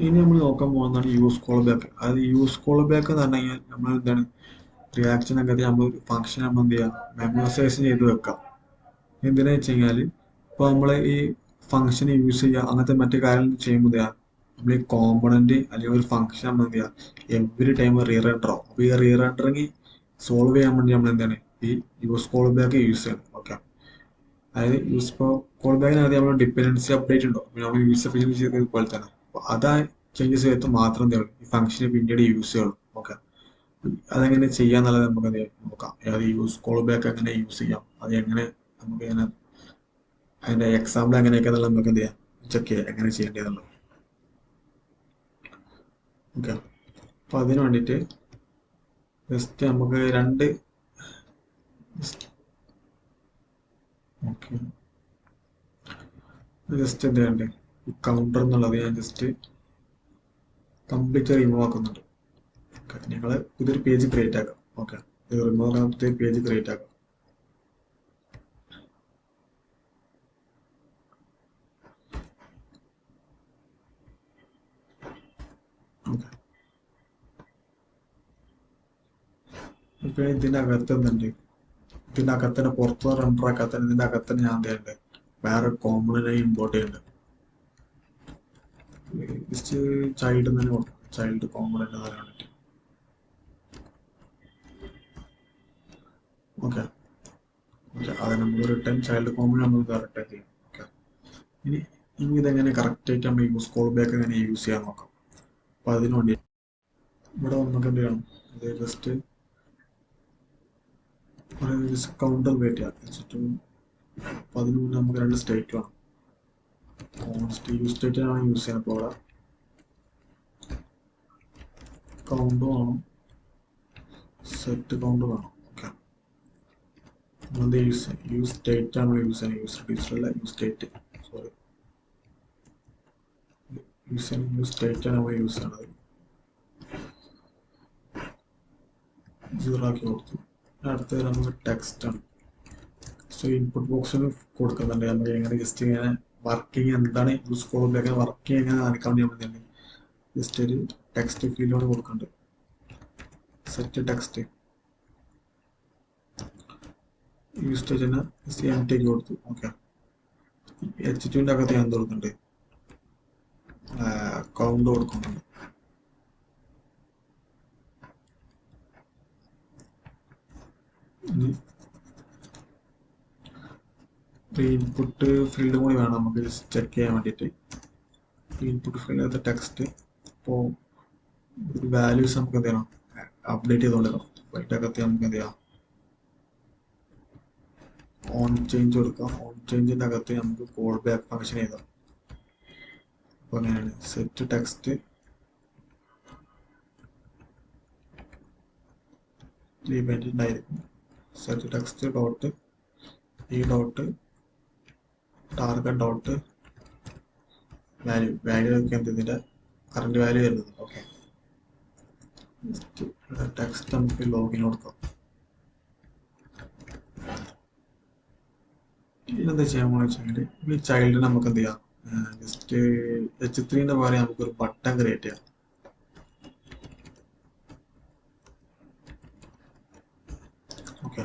ഇനി നമ്മൾ നോക്കാൻ പോകുന്നതാണ് യൂസ് കോൾ ബാക്ക്. അതായത് യൂസ് കോൾ ബാക്ക് എന്ന് പറഞ്ഞു കഴിഞ്ഞാൽ നമ്മൾ എന്താണ് റിയാക്ഷൻ അകത്ത് നമ്മൾ ഒരു ഫംഗ്ഷൻ നമ്മൾ എന്ത് ചെയ്യാം, മെമ്മറൈസേഷൻ ചെയ്ത് വെക്കാം. എന്തിനാ വെച്ച് കഴിഞ്ഞാൽ ഇപ്പോൾ നമ്മൾ ഈ ഫംഗ്ഷൻ യൂസ് ചെയ്യുക അങ്ങനത്തെ മറ്റു കാര്യങ്ങൾ ചെയ്യുമ്പോൾ നമ്മൾ ഈ കോമ്പണന്റ് അല്ലെങ്കിൽ ഒരു ഫംഗ്ഷൻ നമ്മൾ എന്ത് ചെയ്യുക എവറി ടൈം റീറെൻഡർ ആവും. അപ്പോൾ ഈ റീറെൻഡറിങ് സോൾവ് ചെയ്യാൻ വേണ്ടി നമ്മൾ എന്താണ് ഈ യൂസ് കോൾ ബാക്ക് യൂസ് ചെയ്യണം. ഓക്കെ, അതായത് യൂസ് കോൾ ബാക്കിനകത്ത് നമ്മൾ ഡിപ്പെൻഡൻസി അപ്ഡേറ്റ് ഉണ്ടോ, നമ്മൾ യൂസ് എഫിഷ്യൻസി ചെയ്തത് പോലെ തന്നെ. അപ്പോൾ അതാ ചേഞ്ചസ് വരുത്ത് മാത്രം എന്ത് ചെയ്യണം ഈ ഫംഗ്ഷനെ പിന്നീട് യൂസ് ചെയ്യണം. ഓക്കെ, അതെങ്ങനെ ചെയ്യാന്നുള്ളത് നമുക്ക് അത് നോക്കാം. അതായത് യൂസ് കോൾ ബാക്ക് എങ്ങനെ യൂസ് ചെയ്യാം, അത് എങ്ങനെ നമുക്ക് ഇങ്ങനെ അതിന്റെ എക്സാമ്പിൾ എങ്ങനെയൊക്കെ എന്നുള്ളത് നമുക്ക് എന്ത് ചെയ്യാം ചെക്ക് ചെയ്യാം എങ്ങനെ ചെയ്യേണ്ടതെന്നുള്ളത്. ഓക്കെ, അപ്പൊ അതിന് വേണ്ടിയിട്ട് ജസ്റ്റ് നമുക്ക് രണ്ട് ഓക്കെ ജസ്റ്റ് എന്ത് ചെയ്യണ്ടേ ഈ കൗണ്ടർ എന്നുള്ളത് ഞാൻ ജസ്റ്റ് കംപ്ലീറ്റ് റിമൂവ് ആക്കുന്നുണ്ട്. ഓക്കെ, നിങ്ങൾ പുതിയൊരു പേജ് ക്രിയേറ്റ് ആക്കാം. ഓക്കെ, ഇത് റിമൂവ് ആക്കാൻ പുതിയ പേജ് ക്രിയേറ്റ് ആക്കാം. ഓക്കെ, ഇപ്പൊ ഇതിന്റെ അകത്ത് എന്തുണ്ട്, ഇതിന്റെ അകത്തന്നെ പുറത്ത് റെൻഡർ ആക്കാത്ത ഇതിന്റെ അകത്തന്നെ ഞാൻ എന്ത് ചെയ്യണ്ടേ വേറെ കോമ്പണന്റ് ഇമ്പോർട്ട് ചെയ്യുന്നുണ്ട്. ജസ്റ്റ് ചൈൽഡ് തന്നെ കൊടുക്കും, ചൈൽഡ് കോമ്പണന്റ് എന്ന് പറയാൻ വേണ്ടിട്ട്. ഓക്കെ ഓക്കെ, അത് നമ്മൾ റിട്ടേൺ ചൈൽഡ് കോമ്പണന്റ് നമ്മൾ റിട്ടേൺ ചെയ്യും. ഓക്കെ, ഇനി ഇനി ഇതെങ്ങനെ കറക്റ്റ് ആയിട്ട് നമ്മൾ യൂസ് കോൾ ബാക്ക് എങ്ങനെ യൂസ് ചെയ്യാൻ നോക്കാം. അപ്പൊ അതിന് വേണ്ടി ഇവിടെ വന്നിട്ട് എന്ത് ചെയ്യണം, ഇത് ജസ്റ്റ് കൗണ്ടർ വെയിറ്റ് ചെയ്യാം വെച്ചിട്ട്. അപ്പൊ അതിന് മുന്നേ നമുക്ക് രണ്ട് സ്റ്റേറ്റ് വേണം. യൂസ് സ്റ്റേറ്റ് ആണ് യൂസ് ചെയ്യാൻ. അപ്പോൾ അവിടെ കൗണ്ട് വേണം, സെറ്റ് കൗണ്ട് വേണം. ഓക്കെ, നമ്മൾ യൂസ് സ്റ്റേറ്റ് ആണ് യൂസ് ചെയ്യാൻ. യൂസ് രജിസ്റ്റർ അല്ല, use state, sorry, use state ആണ് നമ്മൾ യൂസ് ചെയ്യണത്. സീറോ ആക്കി കൊടുത്തു. അടുത്തത് നമുക്ക് ടെക്സ്റ്റ് ആണ്. സോ ഇൻപുട്ട് ബോക്സിന് കൊടുക്കുന്നുണ്ട് നമുക്ക് എങ്ങനെ ജസ്റ്റ് ഇങ്ങനെ വർക്കിംഗ് എന്താണ് യൂസ് കോൾ ബാക്ക് വർക്കിംഗ് എങ്ങനെ കാണിക്കാൻ വേണ്ടി നമ്മൾ ജസ്റ്റ് ഒരു ടെക്സ്റ്റ് ഫീൽഡോട് കൊടുക്കുന്നുണ്ട്. സെറ്റ് ടെക്സ്റ്റ് യൂസ് സ്റ്റേജിന് എം ടി കൊടുത്തു. ഓക്കെ, H2ന്റെ അകത്ത് ഞാൻ കൊടുക്കുന്നുണ്ട് കൗണ്ട് കൊടുക്കുന്നുണ്ട്. ഇൻപുട്ട് ഫീൽഡ് കൂടി വേണം നമുക്ക് ചെക്ക് ചെയ്യാൻ വേണ്ടിയിട്ട്. ഇൻപുട്ട് ഫീൽഡ് ടെക്സ്റ്റ് ഇപ്പോൾ ഒരു വാല്യൂസ് നമുക്ക് എന്ത് ചെയ്യണം അപ്ഡേറ്റ് ചെയ്തുകൊണ്ടിരിക്കണം. അതിൻ്റെ അകത്ത് നമുക്ക് എന്ത് ചെയ്യാം ഓൺ ചേഞ്ച് കൊടുക്കാം. ഓൺ ചേഞ്ചിൻ്റെ അകത്ത് നമുക്ക് കോൾ ബാക്ക് ഫംഗ്ഷൻ ചെയ്താം. അപ്പോൾ അങ്ങനെയാണ് സെറ്റ് ടെക്സ്റ്റ് ഉണ്ടായിരിക്കും. സെറ്റ് ടെക്സ്റ്റ് ഡോട്ട് ഈ dot target dot value, value ഒക്കെ എന്ത് ഇതിൻ്റെ കറണ്ട് വാല്യൂ വരുന്നത്. ഓക്കെ, ടെക്സ്റ്റ് നമുക്ക് ലോഗിൻ കൊടുക്കാം. ഇതെന്താ ചെയ്യാൻ പോണെന്ന് വെച്ചാൽ ഈ ചൈൽഡ് നമുക്ക് എന്ത് ചെയ്യാം ജസ്റ്റ് H3ന്റെ പകരം നമുക്കൊരു ബട്ടൺ ക്രിയേറ്റ് ചെയ്യാം. ഓക്കെ,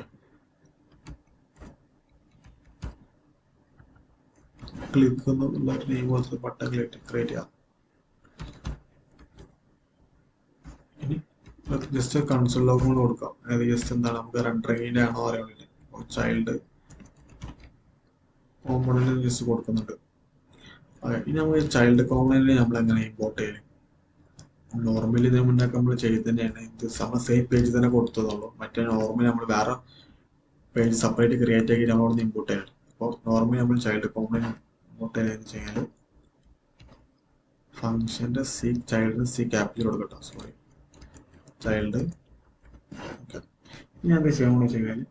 ക്ലിക്ക് എന്നുള്ള നെയിം പോലത്തെ ബട്ടൺ ക്രിയേറ്റ് ചെയ്യാം. ഇനി ജസ്റ്റ് കൺസോൾ ലോഗ് കൂടെ കൊടുക്കാം. അതായത് ജസ്റ്റ് എന്താണ് നമുക്ക് റെൻഡറിങ്ങിന്റെ ആണോ അറിയാൻ വേണ്ടി ചൈൽഡ് കോമ്പണന്റ് ജസ്റ്റ് കൊടുക്കുന്നുണ്ട്. ഇനി നമ്മൾ ചൈൽഡ് കോമ്പണന്റ് നമ്മൾ എങ്ങനെ ഇമ്പോർട്ട് ചെയ്യും. നോർമലി ഇതിന് മുന്നേ നമ്മൾ ചെയ്ത് തന്നെയാണ്. ഇത് സെയിം പേജ് തന്നെ കൊടുത്തതുള്ളൂ. മറ്റേ നോർമലി നമ്മൾ വേറെ പേജ് സെപ്പറേറ്റ് ക്രിയേറ്റ് ആക്കി നമ്മൾ അവിടെ നിന്ന് ഇമ്പോർട്ട് ചെയ്യണം. അപ്പോൾ നോർമലി നമ്മൾ ചൈൽഡ് കോമ്പണന്റ് ഇമ്പോർട്ട് ചെയ്യുന്നത് വെച്ചാൽ ഫംഗ്ഷന്റെ ചൈൽഡിന് ക്യാപിറ്റൽ കൊടുക്കട്ടോ, സോറി ചൈൽഡ്. ഓക്കെ, ഞാൻ എന്താ ചെയ്യാൻ പോണെന്ന് വെച്ച് കഴിഞ്ഞാൽ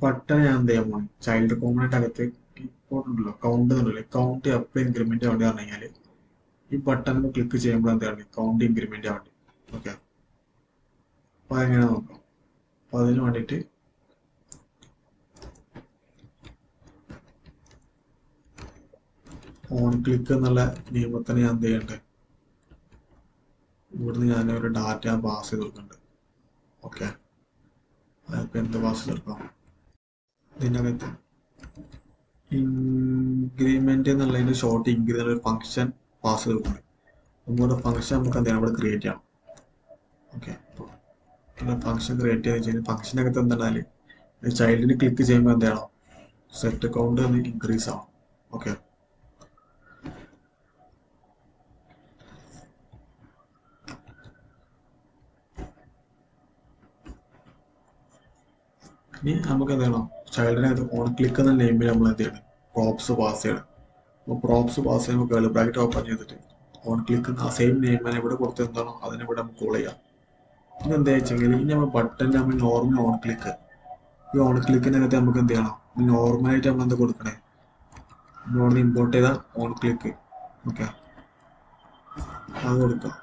ബട്ടൺ ഞാൻ എന്ത് ചെയ്യാൻ പോണേ ചൈൽഡ് കോമ്പണന്റ് അകത്ത് ഉണ്ടല്ലോ കൗണ്ട് എന്നുണ്ടല്ലോ, കൗണ്ട് എപ്പോൾ ഇൻക്രിമെന്റ് വേണ്ടി പറഞ്ഞു കഴിഞ്ഞാൽ ഈ ബട്ടൺ ക്ലിക്ക് ചെയ്യുമ്പോൾ എന്താണ് കൗണ്ട് ഇൻക്രിമെന്റ് ആവേണ്ടി. ഓക്കെ, അപ്പൊ അതെങ്ങനെ നോക്കാം. അപ്പൊ അതിന് വേണ്ടിയിട്ട് ഓൺ ക്ലിക്ക് എന്നുള്ള നിയമത്തിന് ഞാൻ എന്ത് ചെയ്യണ്ടേ ഇവിടുന്ന് ഞാൻ ഒരു ഡാറ്റ പാസ് ചെയ്ത് കൊടുക്കുന്നുണ്ട്. ഓക്കെ, അതിപ്പോൾ എന്ത് പാസ് ചെയ്ത് കൊടുക്കാം? ഇതിനകത്ത് ഇൻക്രിമെന്റ് എന്നുള്ളതിന്റെ ഷോർട്ട് ഇൻക്രിമെന്റ് ഒരു ഫംഗ്ഷൻ പാസ് ചെയ്ത് കൊടുക്കുന്നുണ്ട്. നമ്മുടെ ഫംഗ്ഷൻ നമുക്ക് എന്താണ് ഇവിടെ ക്രിയേറ്റ് ചെയ്യണം. ഓക്കെ, ഫംഗ്ഷൻ ക്രിയേറ്റ് ചെയ്ത് കഴിഞ്ഞാൽ ഫംഗ്ഷനകത്ത് എന്താണ് ചൈൽഡിന് ക്ലിക്ക് ചെയ്യുമ്പോൾ എന്താണ് സെറ്റ് കൗണ്ട് ഒന്ന് ഇൻക്രീസ് ആവും. ഓക്കെ, ഇനി നമുക്ക് എന്ത് ചെയ്യണം? ചൈൽഡിനകത്ത് ഓൺ ക്ലിക്ക് എന്ന നെയിമിൽ നമ്മൾ എന്ത് ചെയ്യണം? പ്രോപ്സ് പാസ് ചെയ്യണം. അപ്പോൾ പ്രോപ്സ് പാസ് ചെയ്യുമ്പോൾ കേൾ ബ്രാക്കറ്റ് ഓപ്പൺ ചെയ്തിട്ട് ഓൺ ക്ലിക്ക് ആ സെയിം നെയിം ഇവിടെ കൊടുത്ത് എന്താണോ അതിനെ ഇവിടെ നമുക്ക് കോൾ ചെയ്യാം. ഇനി എന്താ വെച്ചെങ്കിൽ ഇനി നമ്മൾ ബട്ടൺ നമ്മൾ നോർമൽ ഓൺ ക്ലിക്ക്, ഈ ഓൺ ക്ലിക്കിനകത്ത് നമുക്ക് എന്ത് ചെയ്യണം? നോർമലായിട്ട് നമ്മൾ എന്താ കൊടുക്കണേ? നമ്മളോട് ഇമ്പോർട്ട് ചെയ്ത ഓൺ ക്ലിക്ക്. ഓക്കെ, അത് കൊടുക്കാം.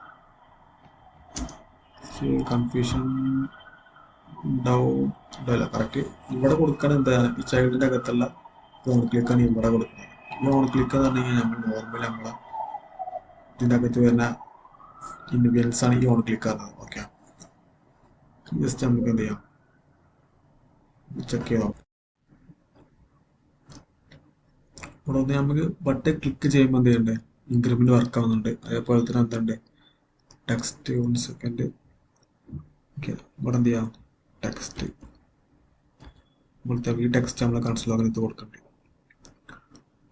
കൺഫ്യൂഷൻ ഉണ്ടാവും ഉണ്ടല്ല, കറക്റ്റ് ഇവിടെ കൊടുക്കണം. എന്താണ് ഈ ചൈൽഡിന്റെ അകത്തുള്ള ഓൺ ക്ലിക്കാണ് ഇവിടെ കൊടുക്കുന്നത്. ഈ ഓൺ ക്ലിക്ക് എന്ന് പറഞ്ഞു കഴിഞ്ഞാൽ നമ്മൾ നോർമൽ നമ്മളെ ഇതിന്റെ അകത്ത് വരുന്ന ഇൻഡിവിജ്വൽസ് ആണ് ഈ ഓൺ ക്ലിക്ക് ആകുന്നത്. ഓക്കെ, ജസ്റ്റ് നമുക്ക് എന്ത് ചെയ്യാം? ചെക്ക് ചെയ്തോ. ഇവിടെ ഒന്ന് നമുക്ക് ബട്ടൺ ക്ലിക്ക് ചെയ്യുമ്പോൾ എന്ത് ചെയ്യണ്ടേ? ഇൻക്രിമെന്റ് വർക്ക് ആവുന്നുണ്ട്. അതേപോലെ തന്നെ എന്തുണ്ട്? Text 1 second. ഓക്കെ, ഇവിടെ എന്ത് ചെയ്യാം? ടെക്സ്റ്റ് ഈ ടെക്സ്റ്റ് നമ്മൾ കൺസോളിനകത്ത് കൊടുക്കണ്ടേ.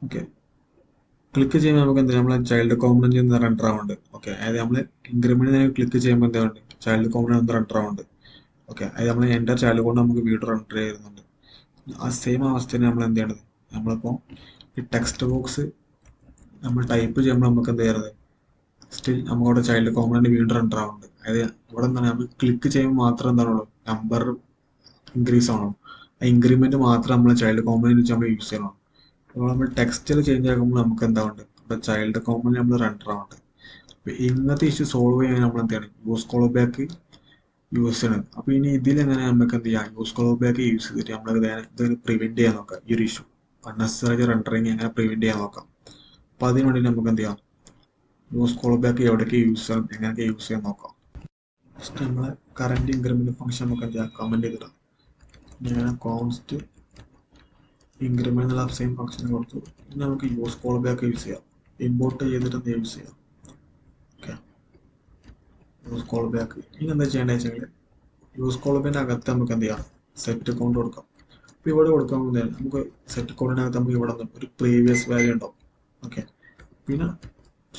ഓക്കെ, ക്ലിക്ക് ചെയ്യുമ്പോൾ നമുക്ക് എന്താ നമ്മളെ ചൈൽഡ് കോമ്പണന്റ് റെൻഡർ ആവുന്നുണ്ട്. ഓക്കെ, അതായത് നമ്മൾ ഇൻക്രിമെന്റ് ക്ലിക്ക് ചെയ്യുമ്പോൾ എന്താണ് ചൈൽഡ് കോമ്പണന്റ് റെൻഡർ ആവുന്നുണ്ട്. ഓക്കെ, അതായത് നമ്മൾ എൻ്റെ ചൈൽഡ് കൊണ്ട് നമുക്ക് വീഡിയോ റെൻഡർ ചെയ്യുന്നുണ്ട്. ആ സെയിം അവസ്ഥയിൽ നമ്മൾ എന്ത് ചെയ്യണത്? നമ്മളിപ്പോൾ ഈ ടെക്സ്റ്റ് ബോക്സ് നമ്മൾ ടൈപ്പ് ചെയ്യുമ്പോൾ നമുക്ക് എന്ത് ചെയ്യരുത്? സ്റ്റിൽ നമുക്കവിടെ ചൈൽഡ് കോമ്പണന്റ് വീണ്ടും റെൻഡർ ആവുന്നുണ്ട്. അതായത് ഇവിടെ എന്താണ് നമ്മൾ ക്ലിക്ക് ചെയ്യുമ്പോൾ മാത്രം എന്താണുള്ളൂ നമ്പർ ഇൻക്രീസ് ആവണം. ആ ഇൻക്രിമെന്റ് മാത്രം നമ്മൾ ചൈൽഡ് കോമ്പണന്റ് വെച്ച് നമ്മൾ യൂസ് ചെയ്യണം. അപ്പോൾ നമ്മൾ ടെക്സ്റ്റിൽ ചേഞ്ച് ആകുമ്പോൾ നമുക്ക് എന്താവുന്നുണ്ട്? ഇവിടെ ചൈൽഡ് കോമ്പണന്റ് നമ്മൾ റെൻഡർ ആവുന്നുണ്ട്. അപ്പോൾ ഇങ്ങനത്തെ ഇഷ്യൂ സോൾവ് ചെയ്യാൻ നമ്മൾ എന്താണ് യൂസ് കോൾ ബാക്ക് യൂസ് ചെയ്യണം. അപ്പോൾ ഇനി ഇതിലെങ്ങനെ നമുക്ക് എന്ത് ചെയ്യാം? യൂസ് കോൾ ബാക്ക് യൂസ് ചെയ്തിട്ട് നമ്മൾ ഇതിന് പ്രിവെന്റ് ചെയ്യാൻ നോക്കാം. ഈ ഒരു ഇഷ്യൂ അൺനെസറി റെൻഡറിങ് എങ്ങനെ പ്രിവെന്റ് ചെയ്യാൻ നോക്കാം. അപ്പോൾ അതിന് വേണ്ടി നമുക്ക് എന്ത് ചെയ്യാം? യൂസ് കോൾ ബാക്ക് എവിടേക്ക് യൂസ് ചെയ്യാം, എങ്ങനെയൊക്കെ യൂസ് ചെയ്യാൻ നോക്കാം. ഫസ്റ്റ് നമ്മളെ കറന്റ് ഇൻക്രിമെന്റ് ഫംഗ്ഷൻ നമുക്ക് എന്ത് ചെയ്യാം? കമന്റ് ചെയ്തിടാം. ഞാൻ കോൺസ്റ്റ് ഇൻക്രിമെന്റ് എന്നുള്ള സെയിം ഫംഗ്ഷൻ കൊടുത്തു. ഇനി നമുക്ക് യൂസ് കോൾ ബാക്ക് യൂസ് ചെയ്യാം. ഇമ്പോർട്ട് ചെയ്തിട്ട് എന്ത് യൂസ് ചെയ്യാം? Okay, use call back. ഇനി എന്താ ചെയ്യേണ്ടത് വെച്ചെങ്കിൽ യൂസ് കോൾ ബാക്കിന്റെ അകത്ത് നമുക്ക് എന്ത് ചെയ്യാം? സെറ്റ് കൗണ്ട് കൊടുക്കാം. അപ്പോൾ ഇവിടെ കൊടുക്കാൻ നമുക്ക് സെറ്റ് കൗണ്ടിനകത്ത് നമുക്ക് ഇവിടെ ഒരു പ്രീവിയസ് വാല്യൂ ഉണ്ടാവും. ഓക്കെ, പിന്നെ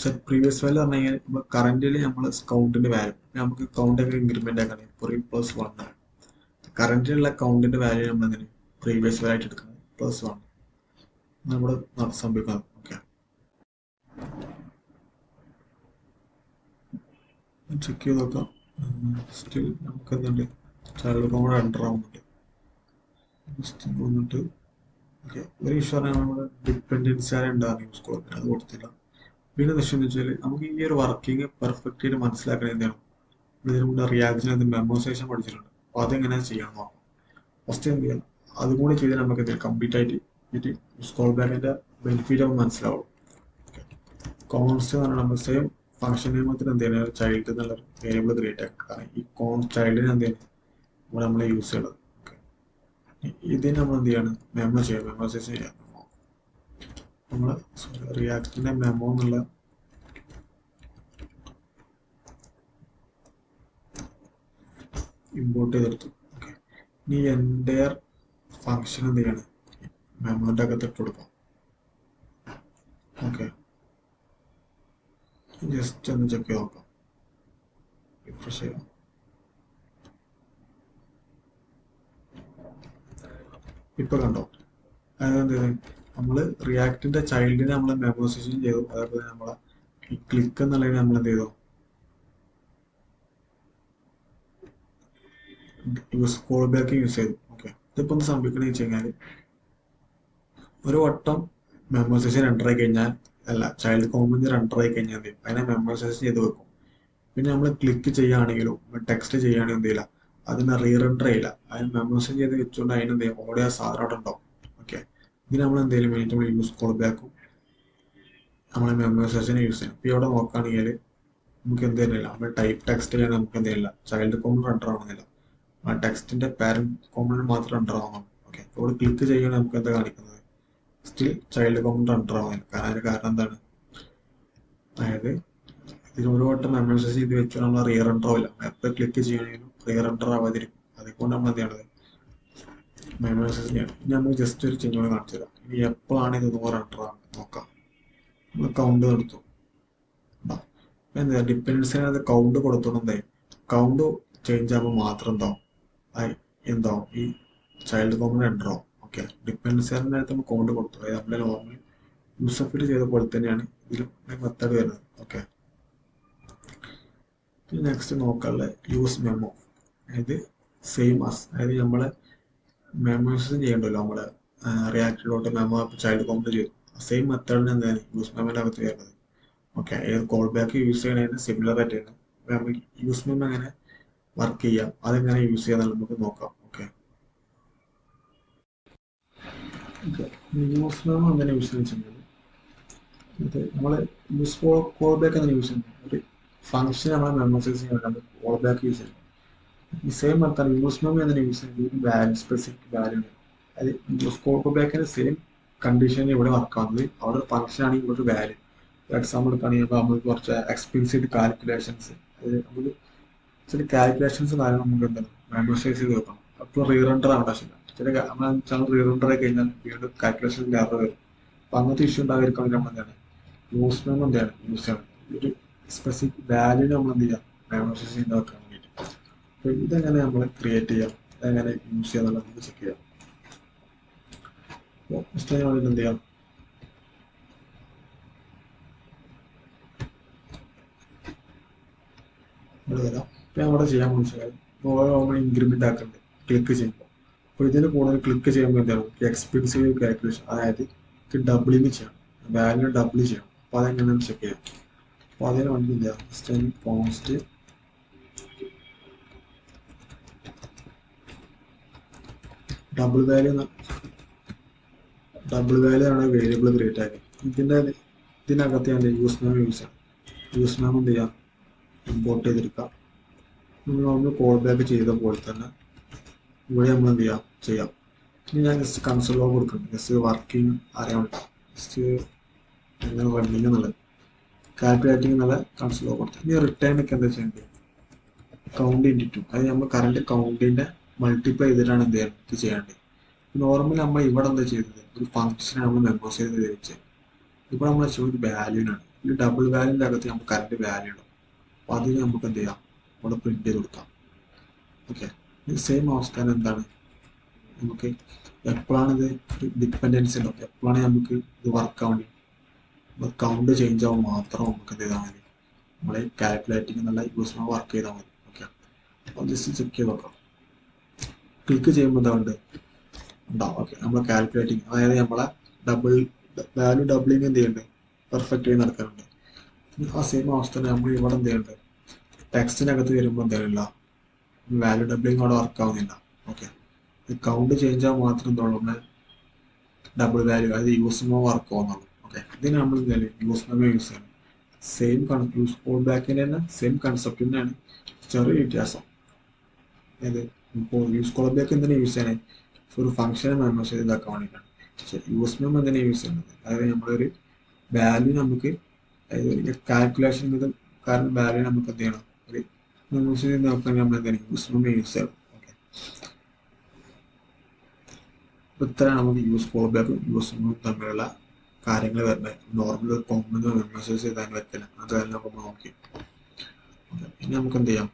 സെറ്റ് പ്രീവിയസ് വാല്യൂ പറഞ്ഞു കഴിഞ്ഞാൽ നമ്മൾ കറന്റിൽ നമ്മൾ കൗണ്ടിന്റെ വാല്യൂ നമുക്ക് കൗണ്ട് ഒക്കെ ഇൻക്രിമെന്റ് ആക്കണം. +1 കറന്റിലുള്ള കൗണ്ടിന്റെ വാല്യൂ നമ്മൾ എങ്ങനെ പ്രീവിയസ് വാല്യൂ ആയിട്ട് എടുക്കുന്നത് +1 നമ്മുടെ സംഭവിക്കാം. ഓക്കെ, ചെക്ക് ചെയ്ത് നോക്കാം. സ്റ്റിൽ നമുക്ക് എന്തുണ്ട്? ചൈൽഡ് കോമ്പണന്റ് എൻ്റർ ആവുന്നുണ്ട്. വന്നിട്ട് ഓക്കെ, ഒരു ഇഷ്യൂ പറഞ്ഞാൽ നമ്മുടെ ഡിപ്പെൻഡൻസി ഉണ്ടാകും യൂസ് കോൾ അത് കൊടുത്തില്ല. പിന്നെ വിഷയം എന്ന് വെച്ചാൽ നമുക്ക് ഈ ഒരു വർക്കിംഗ് പെർഫെക്റ്റ് ആയിട്ട് മനസ്സിലാക്കാൻ എന്താണ് ഇതിന് മുന്നേ റിയാക്ഷന് മെമ്മോസേഷൻ പഠിച്ചിട്ടുണ്ട്. അപ്പോൾ അതെങ്ങനെ ചെയ്യണം നോക്കാം. ഫസ്റ്റ് എന്ത് ചെയ്യാം? അതും കൂടി ചെയ്താൽ നമുക്ക് എന്ത് കംപ്ലീറ്റ് ആയിട്ട് ഇത് സ്കോൾ ബാക്കിന്റെ ബെനിഫിറ്റ് നമുക്ക് മനസ്സിലാവും. കോൺസ്റ്റ് എന്ന് പറഞ്ഞാൽ നമ്മൾ സെയിം ഫംഗ്ഷൻ നിയമത്തിന് എന്ത് ചെയ്യുന്നത്? ചൈൽഡ് എന്നുള്ള വേരിയബിൾ ക്രിയേറ്റ് ആക്കുക. കാരണം ഈ ചൈൽഡിന് എന്ത് ചെയ്യുന്നത് ഇവിടെ നമ്മൾ യൂസ് ചെയ്യണത്. ഓക്കെ, ഇതിന് നമ്മൾ എന്ത് ചെയ്യാണ്? മെമ്മോ ചെയ്യാം, മെമ്മോസേഷൻ ചെയ്യാം. നമ്മൾ റിയാക്റ്റിന്റെ മെമ്മോ എന്നുള്ള ഇമ്പോർട്ട് ചെയ്തെടുത്തു. ഓക്കെ, ഇനി എൻ്റെ ഫംഗ്ഷൻ എന്ത് ചെയ്യാണ്? മെമ്മോന്റെ അകത്ത് ഇട്ട് കൊടുക്കാം. ഓക്കെ, ജസ്റ്റ് ഒന്ന് ചെക്ക് ചെയ്ത് നോക്കാം. റിഫ്രഷ് ചെയ്യാം. ഇപ്പൊ കണ്ടോ? അതായത് നമ്മൾ റിയാക്റ്റിന്റെ ചൈൽഡിനെ നമ്മൾ മെമ്മോസേഷൻ ചെയ്തു. അതേപോലെ നമ്മളെ ഈ ക്ലിക്ക് എന്നുള്ളതിന് നമ്മൾ എന്ത് ചെയ്തു? യൂസ് കോൾ ബാക്ക് യൂസ് ചെയ്തു. ഓക്കെ, ഇതിപ്പോ ഒന്ന് സംഭവിക്കണമെന്ന് വെച്ച് കഴിഞ്ഞാൽ ഒരു വട്ടം മെമ്മോസേഷൻ റെൻഡർ ആയി കഴിഞ്ഞാൽ അല്ല ചൈൽഡ് കോമ്പണന്റ് റെൻഡർ ആയി കഴിഞ്ഞാൽ എന്ത് ചെയ്യും? അതിനെ മെമ്മോസേഷൻ ചെയ്ത് വെക്കും. പിന്നെ നമ്മൾ ക്ലിക്ക് ചെയ്യുകയാണെങ്കിലും ടെക്സ്റ്റ് ചെയ്യുകയാണെങ്കിലും എന്ത് ചെയ്യില്ല, അതിനെ റീറെൻഡർ ചെയ്യില്ല. അതിന് മെമ്മോസേഷൻ ചെയ്ത് വെച്ചുകൊണ്ട് അതിന് എന്ത് ചെയ്യും? ഓടിയ സാധനം അവിടെ ഉണ്ടാവും. ഓക്കെ, ഇതിന് നമ്മൾ എന്തെങ്കിലും വേണ്ടിയിട്ട് നമ്മൾ യൂസ് കോൾ ബാക്കും നമ്മളെ മെമ്മോസേഷനെ യൂസ് ചെയ്യും. ഇപ്പോൾ ഇവിടെ നോക്കുകയാണെങ്കിൽ നമുക്ക് എന്ത് തരുന്നില്ല, നമ്മുടെ ടൈപ്പ് ടെക്സ്റ്റിലാണ് നമുക്ക് എന്ത് ചെയ്യില്ല, ചൈൽഡ് കോമ്പണന്റ് റെൻഡർ ആവുന്നില്ല. ആ ടെക്സ്റ്റിന്റെ പാരന്റ് കോമ്പണന്റ് മാത്രം റെൻഡർ ആവുന്നു. ഓക്കെ, ഇവിടെ ക്ലിക്ക് ചെയ്യുകയാണെങ്കിൽ നമുക്ക് എന്താ കാണിക്കുന്നത്, സ്റ്റിൽ ചൈൽഡ് കോമ്പണന്റ് റെൻഡർ ആവുന്നില്ല. അതിന് കാരണം എന്താണ്, അതായത് ഇതിന് ഒരു വട്ടം മെമ്മറൈസ് ചെയ്ത് വെച്ചാൽ നമ്മൾ റീ റെൻഡർ ആവില്ല. എപ്പോൾ ക്ലിക്ക് ചെയ്യണമെങ്കിലും റീ റെൻഡർ ആവാതിരിക്കും. അതുകൊണ്ട് നമ്മൾ എന്ത് ചെയ്യണത്, മെമ്മറൈസ് ചെയ്യണം. ഇനി നമുക്ക് ജസ്റ്റ് ഒരു ചിഹ്നം കാണിച്ചു തരാം. ഇനി എപ്പോഴാണ് ഇത് 100 റെൻഡർ ആവുന്നത് നോക്കാം. നമ്മൾ കൗണ്ട് നടത്തും. എന്താ ഡിപ്പെൻഡൻസിനകത്ത് കൗണ്ട് കൊടുത്തോണ്ടെന്തേ, കൗണ്ട് ചേഞ്ച് ആകുമ്പോൾ മാത്രം എന്താവും ഈ ചൈൽഡ് കോമ്പണന്റ് എൻ്റർ ആവും. ഓക്കെ, ഡിപ്പെൻഡൻസിൻ്റെ അടുത്ത് നമ്മൾ കൗണ്ട് കൊടുത്തു. അതായത് നമ്മുടെ നോർമൽ യൂസർ ഫീൽഡ് ചെയ്ത പോലെ തന്നെയാണ് ഇതിലും മെത്തേഡ് വരുന്നത്. ഓക്കെ, നെക്സ്റ്റ് നോക്കാനുള്ള യൂസ് മെമ്മോ, അതായത് സെയിം ആസ്, അതായത് നമ്മളെ മെമ്മോസ് ചെയ്യണ്ടല്ലോ, നമ്മളെ റിയാക്ടിലോട്ട് മെമ്മോ ചൈൽഡ് കോമ്പണന്റ് ചെയ്തു. സെയിം മെത്തേഡിന് എന്താണ് യൂസ് മെമ്മോൻ്റെ അകത്ത് വരുന്നത്. ഓക്കെ, ഏത് കോൾ ബാക്ക് യൂസ് ചെയ്യണതിന് സിമിലർ ആയിട്ടാണ് നമുക്ക് യൂസ് മെമ്മോ എങ്ങനെ വർക്ക് ചെയ്യാം, അതെങ്ങനെ യൂസ് ചെയ്യാൻ നമുക്ക് നോക്കാം. ഓക്കെ, യൂസ് മെമ്മോ എങ്ങനെ യൂസ് ചെയ്യുന്നത്, ഇത് നമ്മൾ യൂസ് കോൾ ബാക്ക് എങ്ങനെ യൂസ് ചെയ്യുന്നത്, ഒരു ഫംഗ്ഷൻ നമ്മളെ മെമ്മോസൈസ് ചെയ്യാൻ കോൾ ബാക്ക് യൂസ് ചെയ്യുന്നത്. ഈ സെയിം മെത്തേഡ് യൂസ് മെമ്മോ എങ്ങനെ യൂസ് ചെയ്യുന്നത്, ഒരു വാല്യൂ സ്പെസിഫിക് വാല്യൂ ഉണ്ട്. അത് യൂസ് കോൾ ബാക്കിന്റെ സെയിം കണ്ടീഷൻ ഇവിടെ വർക്ക് ആവുന്നത്. അവിടെ ഒരു ഫംഗ്ഷൻ ആണെങ്കിൽ ഇവിടെ ഒരു വാല്യൂ. എക്സാമ്പിൾ എടുക്കുകയാണെങ്കിൽ നമ്മൾ കുറച്ച് എക്സ്പെൻസീവ് കാൽക്കുലേഷൻസ്, അത് നമുക്ക് ചില കാൽക്കുലേഷൻസ് കാര്യങ്ങൾ നമുക്ക് എന്താണ് മെമ്മോസൈസ് ചെയ്ത് വെക്കണം. അപ്പോൾ റീ റെൻഡർ ആവേണ്ട ആവശ്യമില്ല. ചില നമ്മൾ റീ റെൻഡർ ആയി കഴിഞ്ഞാൽ വീണ്ടും കാൽക്കുലേഷനിൽ എറർ വരും. അപ്പോൾ അങ്ങനത്തെ ഇഷ്യൂ ഉണ്ടാകാതിരിക്കാൻ നമ്മൾ എന്താണ് യൂസ് മെമ്മോ എന്താണ് യൂസ് ചെയ്യണം. ഒരു സ്പെസിഫിക് വാല്യൂ നമ്മൾ എന്ത് ചെയ്യാം, മെമ്മോസൈസ് ചെയ്ത് വെക്കാൻ വേണ്ടിയിട്ട്. അപ്പോൾ ഇതെങ്ങനെ നമ്മൾ ക്രിയേറ്റ് ചെയ്യാം, ഇതെങ്ങനെ യൂസ് ചെയ്യാം എന്നുള്ളത് നമുക്ക് ചെക്ക് ചെയ്യാം. അപ്പോൾ ഫസ്റ്റ് വേണ്ടിയിട്ട് എന്ത് ചെയ്യാം, ഇവിടെ വരാം. ഇപ്പം നമ്മുടെ ചെയ്യാൻ മനസ്സിലായി, ഓരോ നമ്മൾ ഇൻക്രിമെന്റ് ആക്കുന്നുണ്ട് ക്ലിക്ക് ചെയ്യുമ്പോൾ. അപ്പോൾ ഇതിന് കൂടുതൽ ക്ലിക്ക് ചെയ്യുമ്പോൾ എന്താണ് എക്സ്പെൻസീവ് കാൽക്കുലേഷൻ, അതായത് ഡബിളിങ് ചെയ്യണം, വാല്യൂ ഡബിൾ ചെയ്യണം. അപ്പോൾ അതെങ്ങനെയാണ് ചെക്ക് ചെയ്യാം. അപ്പോൾ അതിന് വേണ്ടി എന്ത് ചെയ്യാം, സ്റ്റെം കോൺസ്റ്റ് ഡബിൾ വാല്യൂ ആണ് വേരിയബിൾ ക്രിയേറ്റ് ആക്കി. ഇതിനകത്ത് ഞാൻ യൂസ് മെമ്മോ യൂസ് ചെയ്യാം. യൂസ് മെമ്മോ എന്ത് ചെയ്യാം, ഇമ്പോർട്ട് ചെയ്തെടുക്കാം. നമ്മൾ കോൾ ബാക്ക് ചെയ്ത പോലെ തന്നെ ഇവിടെ നമ്മൾ എന്ത് ചെയ്യാം. ഇനി ഞാൻ ജസ്റ്റ് കൺസോൾ ലോഗ് കൊടുക്കണം, ജസ്റ്റ് വർക്കിംഗ് അറിയാൻ വേണ്ടി, ജസ്റ്റ് എങ്ങനെ റണ്ണിങ് എന്നുള്ളത് കാൽക്കുലേറ്റിംഗ് എന്നുള്ള കൺസോൾ ലോഗ് കൊടുത്തു. ഇനി റിട്ടേൺ ഒക്കെ എന്താ ചെയ്യേണ്ടത്, കൗണ്ട് ഇൻറ്റു, അത് നമ്മൾ കറണ്ട് കൗണ്ടിന്റെ മൾട്ടിപ്ലൈ ചെയ്തിട്ടാണ് എന്ത് ഇത് ചെയ്യേണ്ടത്. നോർമലി നമ്മൾ ഇവിടെ എന്താ ചെയ്തത്, ഒരു ഫംഗ്ഷൻ നമ്മൾ മെമ്മോസ് ചെയ്ത് വെച്ചത്. ഇവിടെ നമ്മൾ ഒരു വാല്യൂനാണ്, ഈ ഡബിൾ വാല്യൂൻ്റെ അകത്ത് നമുക്ക് കറണ്ട് വാല്യൂ ഇടും. അപ്പോൾ അതിന് നമുക്ക് എന്ത് ചെയ്യാം, ഇവിടെ പ്രിന്റ് ചെയ്ത് കൊടുക്കാം. ഓക്കെ, സെയിം അവസ്ഥ എന്താണ്, നമുക്ക് എപ്പോഴാണ് ഇത് ഡിപ്പെൻഡൻസി ഉണ്ടോ, എപ്പോഴാണ് നമുക്ക് ഇത് വർക്ക് ആവേണ്ടി, കൗണ്ട് ചേഞ്ച് ആവും മാത്രം നമുക്ക് എന്ത് ചെയ്താൽ മതി, നമ്മളെ കാൽക്കുലേറ്റിംഗ് എന്നുള്ള യൂസ് വർക്ക് ചെയ്താൽ മതി. ഓക്കെ, അപ്പോൾ ജസ്റ്റ് ചെക്ക് ചെയ്ത് നോക്കാം. ക്ലിക്ക് ചെയ്യുമ്പോൾ എന്താണ്ട് ഉണ്ടാവും. ഓക്കെ, നമ്മൾ കാൽക്കുലേറ്റിംഗ്, അതായത് നമ്മളെ വാല്യൂ ഡബിളിങ് എന്ത് ചെയ്യുന്നുണ്ട്, പെർഫെക്റ്റ് ആയി നടക്കാറുണ്ട്. ആ സെയിം അവസ്ഥ നമ്മൾ ഇവിടെ എന്ത് ചെയ്യുന്നുണ്ട്, ടെക്സ്റ്റിനകത്ത് വരുമ്പോൾ എന്തായാലും വാല്യൂ ഡബിളിങ് അവിടെ വർക്ക് ആവുന്നില്ല. ഓക്കെ, കൗണ്ട് ചേഞ്ച് ആവാൻ മാത്രം എന്തുള്ളൂ, നമ്മൾ ഡബിൾ വാല്യൂ അതായത് യൂസ് മെമ്മോ വർക്ക് ആവുന്നുള്ളൂ. ഓക്കെ, ഇതിന് നമ്മൾ എന്തായാലും യൂസ് മെമ്മോ യൂസ് ചെയ്യണം. സെയിം യൂസ് കോൾ ബാക്കിൻ്റെ തന്നെ സെയിം കൺസെപ്റ്റ് തന്നെയാണ്, ചെറിയ വ്യത്യാസം. അതായത് ഇപ്പോൾ യൂസ് കോൾ ബാക്ക് എന്തിനാണ് യൂസ് ചെയ്യണേ, ഒരു ഫംഗ്ഷനെ മെമ്മോസ് ചെയ്താക്കാൻ വേണ്ടിയിട്ടാണ്. പക്ഷേ യൂസ് മെമ്മോ എന്തിനാണ് യൂസ് ചെയ്യുന്നത്, അതായത് നമ്മളൊരു വാല്യൂ നമുക്ക്, അതായത് കാൽക്കുലേഷൻ ചെയ്ത് കാരണം വാല്യൂ നമുക്ക് എന്ത് ചെയ്യണം, ഒരു മെമ്മോസ് ചെയ്ത് നോക്കാൻ നമ്മൾ എന്തായാലും യൂസ് മെമ്മോ യൂസ് ചെയ്യണം. ഓക്കെ, അപ്പോൾ ഇത്രയാണ് നമുക്ക് യൂസ് കോൾ ബാക്കും യൂസ് മെമ്മോ തമ്മിലുള്ള കാര്യങ്ങൾ വരുന്നത്. നോർമൽ കോമ്പണന്റ് മെമ്മോസൈസ് ചെയ്താൽ പറ്റില്ല, അത് തന്നെ നമുക്ക് നോക്കി. ഇനി നമുക്ക് എന്ത് ചെയ്യാം,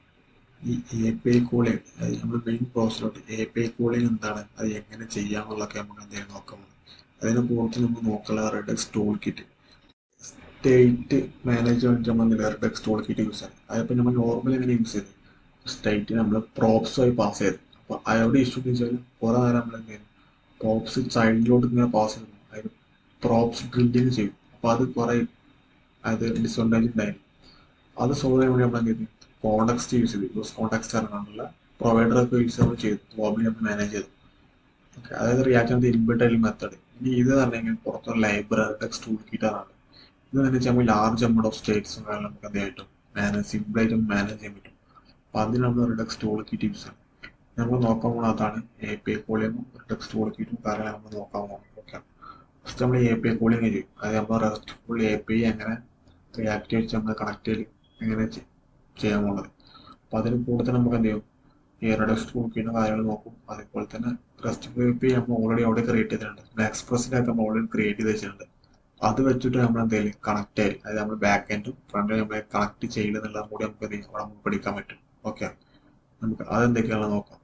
ഈ API കോളിംഗ്, അതായത് നമ്മുടെ മെയിൻ പ്രോസസ്സിലോട്ട് API കോളിംഗ് എന്താണ്, അത് എങ്ങനെ ചെയ്യാമെന്നുള്ളതൊക്കെ നമുക്ക് എന്ത് ചെയ്യാൻ നോക്കാം. അതിനെ കൂടുതൽ നമുക്ക് നോക്കാനുള്ള Redux tool kit, state management നമ്മൾ റെഡക്സ് ടൂൾ കിറ്റ് യൂസ് ചെയ്യാം. അതിപ്പോൾ നമ്മൾ നോർമൽ എങ്ങനെ യൂസ് ചെയ്ത് സ്റ്റേറ്റ് നമ്മൾ പ്രോപ്സുമായി പാസ് ചെയ്ത്, അപ്പോൾ അവിടെ ഇഷ്യൂ എന്ന് വെച്ചാൽ കുറേ നേരം നമ്മൾ എന്ത് ചെയ്യും, പ്രോപ്സ് ചൈൽഡിലോട്ട് ഇങ്ങനെ പാസ് ചെയ്യുന്നു, അതിന് പ്രോപ്സ് ഡ്രില്ലിങ് ചെയ്യും. അപ്പോൾ അത് കുറേ അത് ഡിസ്അഡ്വാൻറ്റേജ് ഉണ്ടായിരുന്നു. അത് സോൾവ് ചെയ്യാൻ വേണ്ടി നമ്മൾ എന്ത് ചെയ്തു, കോൺടാക്സ്റ്റ് യൂസ് ചെയ്തു, യൂസ് കോൺടാക്സ്റ്റ് ഇറങ്ങാനുള്ള പ്രൊവൈഡറൊക്കെ യൂസ് നമ്മൾ ചെയ്തു, പ്രോബ്ലം നമ്മൾ മാനേജ് ചെയ്തു. ഓക്കെ, അതായത് റിയാക്ട് ഇൻബിൽട്ട് മെത്തേഡ്. ഇനി ഇത് പറഞ്ഞെങ്കിൽ പുറത്തൊരു ലൈബ്രറി ടെക്സ്റ്റ് ടൂൾ കിറ്റാണ്. ഇത് തന്നെ വെച്ചാൽ ലാർജ് എമൗണ്ട് ഓഫ് സ്റ്റേറ്റ്സും കാരണം നമുക്ക് എന്ത് കിട്ടും, സിമ്പിളായിട്ട് മാനേജ് ചെയ്യാൻ പറ്റും. അപ്പൊ അതിന് നമ്മൾ റിഡക്സ് ടൂൾ കിറ്റ് യൂസ് ചെയ്യണം. നമ്മൾ നോക്കാൻ പോകുന്ന അതാണ് API കോളിങ്ങും റിഡക്സ് ടൂൾ കിറ്റും കാര്യങ്ങൾ നമ്മൾ നോക്കാൻ പോകുന്നത്. ഓക്കെ, ഫസ്റ്റ് നമ്മൾ API കോളിങ് ചെയ്യും. അതായത് നമ്മൾ റെസ്റ്റ്ഫുൾ API എങ്ങനെ റിയാക്ട് വെച്ച് നമ്മൾ കണക്ട് ചെയ്ത് എങ്ങനെ ചെയ്യാൻ പോകുന്നത്. അപ്പൊ അതിന് കൂടുതൽ നമുക്ക് എന്ത് ചെയ്യും, ഈ റിഡക്സ് ടൂൾ കിറ്റുന്ന കാര്യങ്ങൾ നോക്കും. അതേപോലെ തന്നെ റെസ്റ്റ്ഫുൾ API നമ്മൾ ഓൾറെഡി അവിടെ ക്രിയേറ്റ് ചെയ്തിട്ടുണ്ട്. എക്സ്പ്രസിനകത്ത് നമ്മൾ ഓൾറെഡി ക്രിയേറ്റ് ചെയ്ത് വെച്ചിട്ടുണ്ട്. അത് വെച്ചിട്ട് നമ്മൾ എന്തെങ്കിലും കണക്ട് ആയി, അതായത് നമ്മൾ ബാക്ക് എൻഡും ഫ്രണ്ട് നമ്മൾ കണക്ട് ചെയ്യുന്നുള്ളതും കൂടി നമുക്ക് എന്ത് ചെയ്യും, അവിടെ നമുക്ക് പഠിക്കാൻ പറ്റും. ഓക്കെ, നമുക്ക് അതെന്തൊക്കെയാണെന്ന് നോക്കാം.